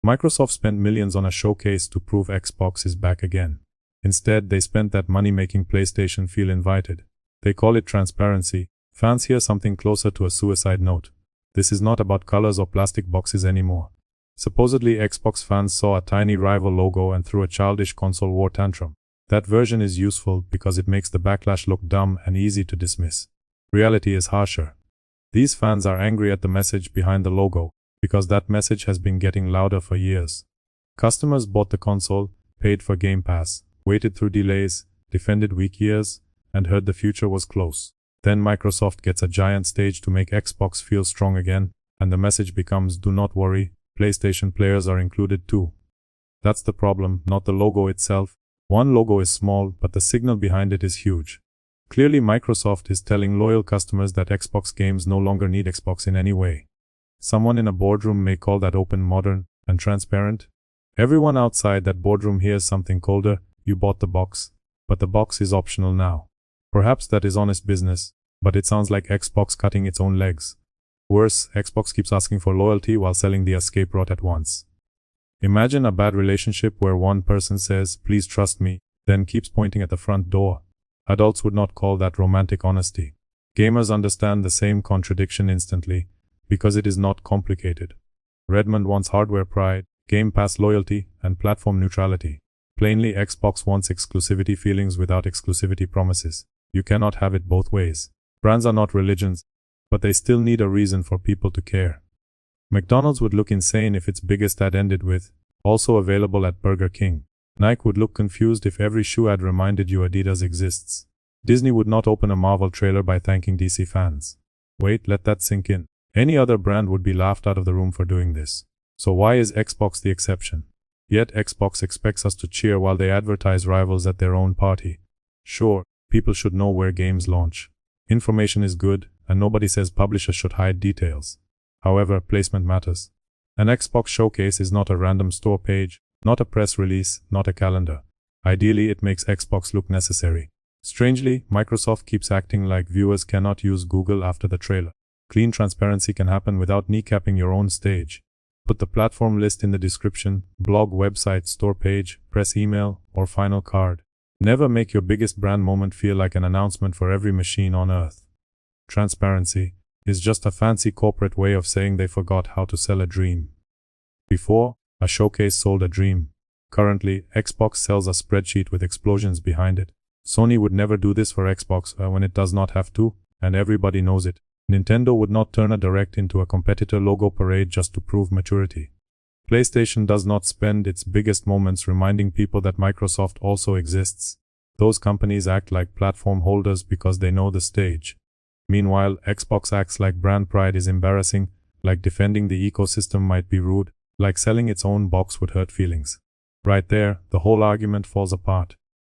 Microsoft spent millions on a showcase to prove Xbox is back again. Instead, they spent that money making PlayStation feel invited. They call it transparency. Fans hear something closer to a suicide note. This is not about colors or plastic boxes anymore. Supposedly, Xbox fans saw a tiny rival logo and threw a childish console war tantrum. That version is useful because it makes the backlash look dumb and easy to dismiss. Reality is harsher. These fans are angry at the message behind the logo, because that message has been getting louder for years. Customers bought the console, paid for Game Pass, waited through delays, defended weak years, and heard the future was close. Then Microsoft gets a giant stage to make Xbox feel strong again, and the message becomes, do not worry, PlayStation players are included too. That's the problem, not the logo itself. One logo is small, but the signal behind it is huge. Clearly, Microsoft is telling loyal customers that Xbox games no longer need Xbox in any way. Someone in a boardroom may call that open, modern, and transparent. Everyone outside that boardroom hears something colder, you bought the box, but the box is optional now. Perhaps that is honest business, but it sounds like Xbox cutting its own legs. Worse, Xbox keeps asking for loyalty while selling the escape route at once. Imagine a bad relationship where one person says, please trust me, then keeps pointing at the front door. Adults would not call that romantic honesty. Gamers understand the same contradiction instantly, because it is not complicated. Redmond wants hardware pride, Game Pass loyalty, and platform neutrality. Plainly, Xbox wants exclusivity feelings without exclusivity promises. You cannot have it both ways. Brands are not religions, but they still need a reason for people to care. McDonald's would look insane if its biggest ad ended with, also available at Burger King. Nike would look confused if every shoe ad reminded you Adidas exists. Disney would not open a Marvel trailer by thanking DC fans. Wait, let that sink in. Any other brand would be laughed out of the room for doing this. So why is Xbox the exception? Yet Xbox expects us to cheer while they advertise rivals at their own party. Sure, people should know where games launch. Information is good, and nobody says publishers should hide details. However, placement matters. An Xbox showcase is not a random store page, not a press release, not a calendar. Ideally, it makes Xbox look necessary. Strangely, Microsoft keeps acting like viewers cannot use Google after the trailer. Clean transparency can happen without kneecapping your own stage. Put the platform list in the description, blog, website, store page, press email, or final card. Never make your biggest brand moment feel like an announcement for every machine on earth. Transparency is just a fancy corporate way of saying they forgot how to sell a dream. Before, a showcase sold a dream. Currently, Xbox sells a spreadsheet with explosions behind it. Sony would never do this for Xbox when it does not have to, and everybody knows it. Nintendo would not turn a Direct into a competitor logo parade just to prove maturity. PlayStation does not spend its biggest moments reminding people that Microsoft also exists. Those companies act like platform holders because they know the stage. Meanwhile, Xbox acts like brand pride is embarrassing, like defending the ecosystem might be rude, like selling its own box would hurt feelings. Right there, the whole argument falls apart.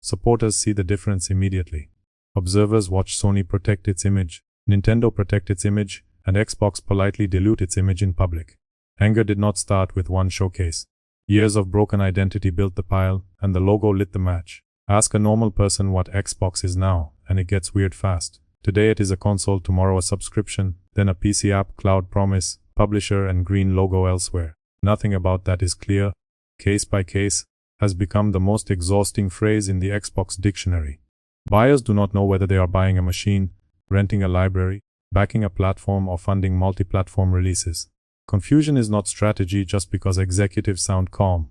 Supporters see the difference immediately. Observers watch Sony protect its image, Nintendo protect its image, and Xbox politely dilute its image in public. Anger did not start with one showcase. Years of broken identity built the pile, and the logo lit the match. Ask a normal person what Xbox is now, and it gets weird fast. Today it is a console, tomorrow a subscription, then a PC app, cloud promise, publisher, and green logo elsewhere. Nothing about that is clear. Case by case has become the most exhausting phrase in the Xbox dictionary. Buyers do not know whether they are buying a machine, renting a library, backing a platform, or funding multi-platform releases. Confusion is not strategy just because executives sound calm.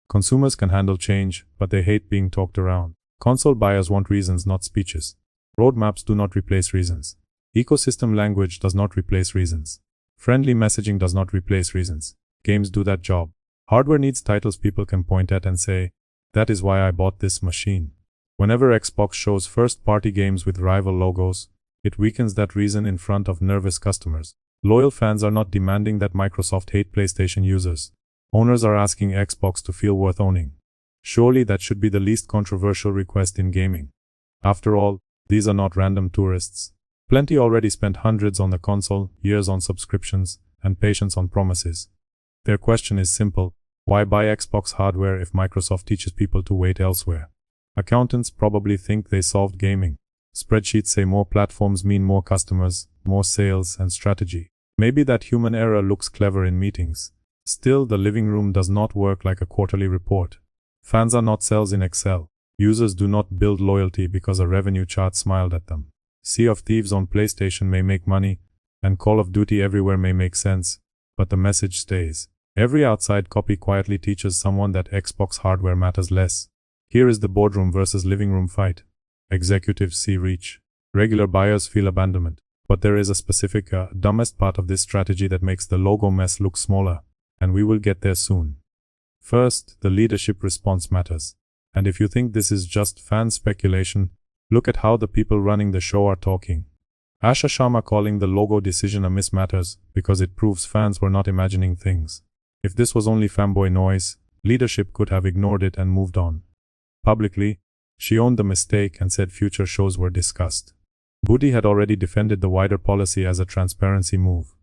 Consumers can handle change, but they hate being talked around. Console buyers want reasons, not speeches. Roadmaps do not replace reasons. Ecosystem language does not replace reasons. Friendly messaging does not replace reasons. Games do that job. Hardware needs titles people can point at and say, that is why I bought this machine. Whenever Xbox shows first-party games with rival logos, it weakens that reason in front of nervous customers. Loyal fans are not demanding that Microsoft hate PlayStation users. Owners are asking Xbox to feel worth owning. Surely that should be the least controversial request in gaming. After all, these are not random tourists. Plenty already spent hundreds on the console, years on subscriptions, and patience on promises. Their question is simple: why buy Xbox hardware if Microsoft teaches people to wait elsewhere? Accountants probably think they solved gaming. Spreadsheets say more platforms mean more customers, more sales, and strategy. Maybe that human error looks clever in meetings. Still, the living room does not work like a quarterly report. Fans are not cells in Excel. Users do not build loyalty because a revenue chart smiled at them. Sea of Thieves on PlayStation may make money, and Call of Duty everywhere may make sense, but the message stays. Every outside copy quietly teaches someone that Xbox hardware matters less. Here is the boardroom versus living room fight. Executives see reach. Regular buyers feel abandonment. But there is a specific, dumbest part of this strategy that makes the logo mess look smaller, and we will get there soon. First, the leadership response matters. And if you think this is just fan speculation, look at how the people running the show are talking. Asha Sharma calling the logo decision a miss matters because it proves fans were not imagining things. If this was only fanboy noise, leadership could have ignored it and moved on. Publicly, she owned the mistake and said future shows were discussed. Booty had already defended the wider policy as a transparency move.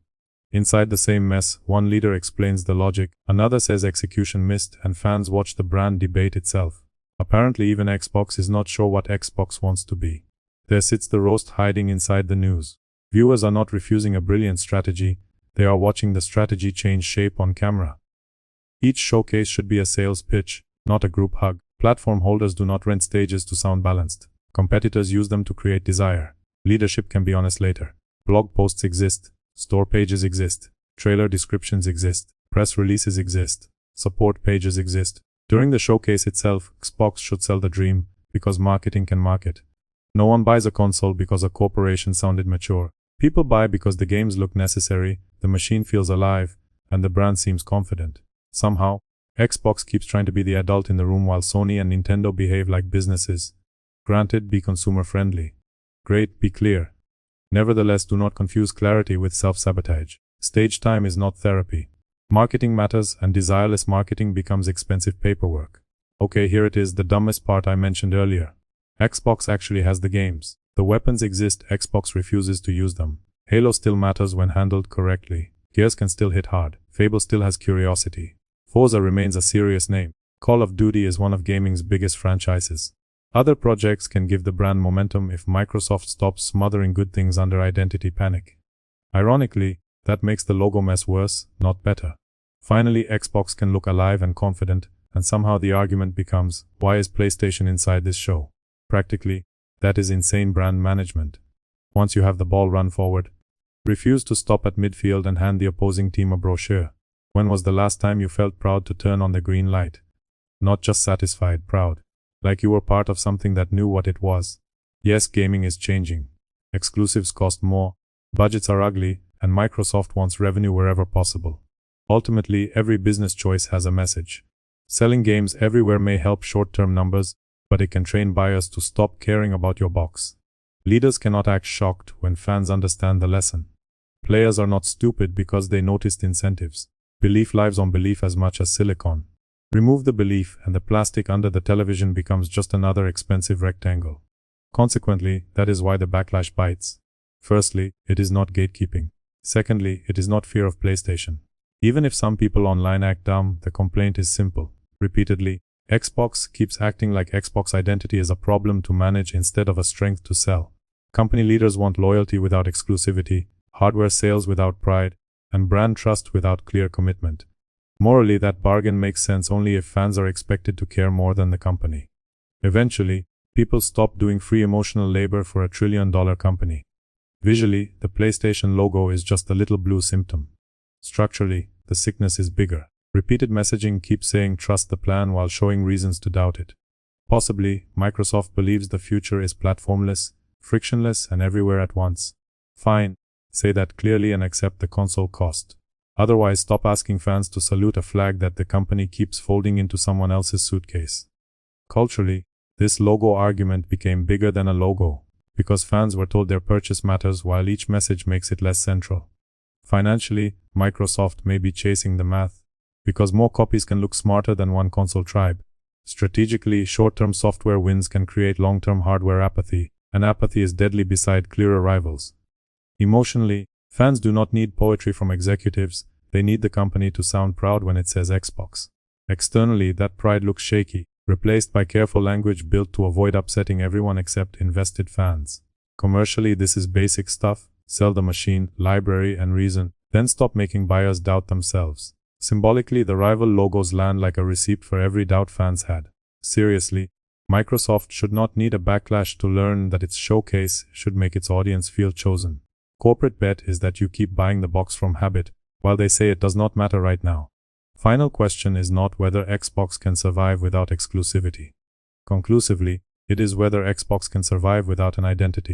Inside the same mess, one leader explains the logic, another says execution missed, and fans watch the brand debate itself. Apparently even Xbox is not sure what Xbox wants to be. There sits the roast hiding inside the news. Viewers are not refusing a brilliant strategy, they are watching the strategy change shape on camera. Each showcase should be a sales pitch, not a group hug. Platform holders do not rent stages to sound balanced. Competitors use them to create desire. Leadership can be honest later. Blog posts exist. Store pages exist. Trailer descriptions exist. Press releases exist. Support pages exist. During the showcase itself, Xbox should sell the dream, because marketing can market. No one buys a console because a corporation sounded mature. People buy because the games look necessary, the machine feels alive, and the brand seems confident. Somehow, Xbox keeps trying to be the adult in the room while Sony and Nintendo behave like businesses. Granted, be consumer friendly. Great, be clear. Nevertheless, do not confuse clarity with self-sabotage. Stage time is not therapy. Marketing matters, and desireless marketing becomes expensive paperwork. Okay, here it is, the dumbest part I mentioned earlier. Xbox actually has the games. The weapons exist, Xbox refuses to use them. Halo still matters when handled correctly. Gears can still hit hard. Fable still has curiosity. Forza remains a serious name. Call of Duty is one of gaming's biggest franchises. Other projects can give the brand momentum if Microsoft stops smothering good things under identity panic. Ironically, that makes the logo mess worse, not better. Finally, Xbox can look alive and confident, and somehow the argument becomes, why is PlayStation inside this show? Practically, that is insane brand management. Once you have the ball, run forward. Refuse to stop at midfield and hand the opposing team a brochure. When was the last time you felt proud to turn on the green light? Not just satisfied, proud. Like you were part of something that knew what it was. Yes, gaming is changing. Exclusives cost more, budgets are ugly, and Microsoft wants revenue wherever possible. Ultimately, every business choice has a message. Selling games everywhere may help short-term numbers, but it can train buyers to stop caring about your box. Leaders cannot act shocked when fans understand the lesson. Players are not stupid because they noticed incentives. Belief lives on belief as much as silicon. Remove the belief and the plastic under the television becomes just another expensive rectangle. Consequently, that is why the backlash bites. Firstly, it is not gatekeeping. Secondly, it is not fear of PlayStation. Even if some people online act dumb, the complaint is simple. Repeatedly, Xbox keeps acting like Xbox identity is a problem to manage instead of a strength to sell. Company leaders want loyalty without exclusivity, hardware sales without pride, and brand trust without clear commitment. Morally, that bargain makes sense only if fans are expected to care more than the company. Eventually, people stop doing free emotional labor for a trillion-dollar company. Visually, the PlayStation logo is just a little blue symptom. Structurally, the sickness is bigger. Repeated messaging keeps saying trust the plan while showing reasons to doubt it. Possibly, Microsoft believes the future is platformless, frictionless, and everywhere at once. Fine, say that clearly and accept the console cost. Otherwise, stop asking fans to salute a flag that the company keeps folding into someone else's suitcase. Culturally, this logo argument became bigger than a logo, because fans were told their purchase matters while each message makes it less central. Financially, Microsoft may be chasing the math, because more copies can look smarter than one console tribe. Strategically, short-term software wins can create long-term hardware apathy, and apathy is deadly beside clearer rivals. Emotionally, fans do not need poetry from executives, they need the company to sound proud when it says Xbox. Externally, that pride looks shaky, replaced by careful language built to avoid upsetting everyone except invested fans. Commercially, this is basic stuff: sell the machine, library, and reason, then stop making buyers doubt themselves. Symbolically, the rival logos land like a receipt for every doubt fans had. Seriously, Microsoft should not need a backlash to learn that its showcase should make its audience feel chosen. Corporate bet is that you keep buying the box from habit, while they say it does not matter right now. Final question is not whether Xbox can survive without exclusivity. Conclusively, it is whether Xbox can survive without an identity.